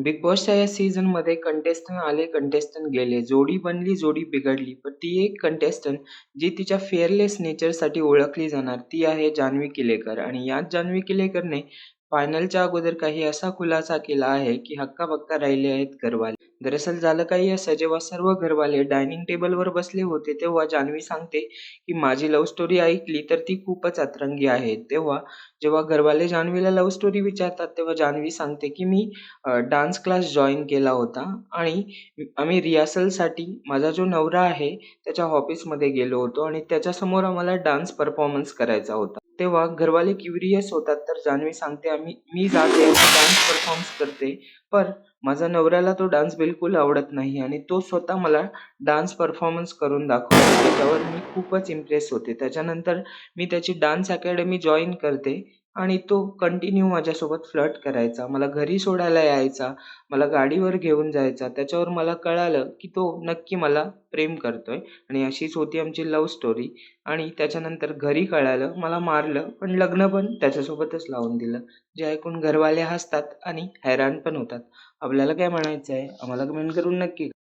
Big बॉसच्या या सीझनमध्ये कंटेस्टंट आले, कंटेस्टंट गेले. जोडी बनली, जोडी बिघडली. पण ती एक कंटेस्टंट जी तिच्या फेअरलेस नेचरसाठी ओळखली जाणार, ती आहे जान्हवी किलेकर. आणि याच जान्हवी किलेकरने फायनलच्या अगोदर काही असा खुलासा केला आहे, की हक्का-बक्का राहिले आहेत घरवाले. दरअसल झालं काही असं, जेव्हा सर्व घरवाले डायनिंग टेबलवर बसले होते, तेव्हा जान्हवी सांगते, की माझी लव्ह स्टोरी ऐकली तर ती खूपच अतरंगी आहे. तेव्हा जेव्हा घरवाले जान्हवीला लव्ह स्टोरी विचारतात, तेव्हा जान्हवी सांगते, की मी डान्स क्लास जॉइन केला होता आणि आम्ही रिहर्सलसाठी माझा जो नवरा आहे त्याच्या ऑफिसमध्ये गेलो होतो आणि त्याच्यासमोर आम्हाला डान्स परफॉर्मन्स करायचा होता. तेव्हा घरवाले क्युरियस होतात, तर जान्हवी सांगते, मी जाते आणि डान्स परफॉर्म्स करते. पण माझ्या नवऱ्याला तो डान्स बिलकुल आवडत नाही आणि तो स्वतः मला डान्स परफॉर्मन्स करून दाखवतो. त्याच्यावर मी खूपच इम्प्रेस होते. त्याच्यानंतर मी त्याची डान्स अकॅडमी जॉइन करते आणि तो कंटिन्यू माझ्यासोबत फ्लर्ट करायचा. मला घरी सोडायला यायचा, मला गाडीवर घेऊन जायचा. त्याच्यावर मला कळालं, की तो नक्की मला प्रेम करतोय आणि अशीच होती आमची लव्ह स्टोरी. आणि त्याच्यानंतर घरी कळालं, मला मारलं, पण लग्न पण त्याच्यासोबतच लावून दिलं. जे ऐकून घरवाले हसतात आणि हैराण पण होतात. आपल्याला काय म्हणायचं आहे? आम्हाला कमेंट करून नक्की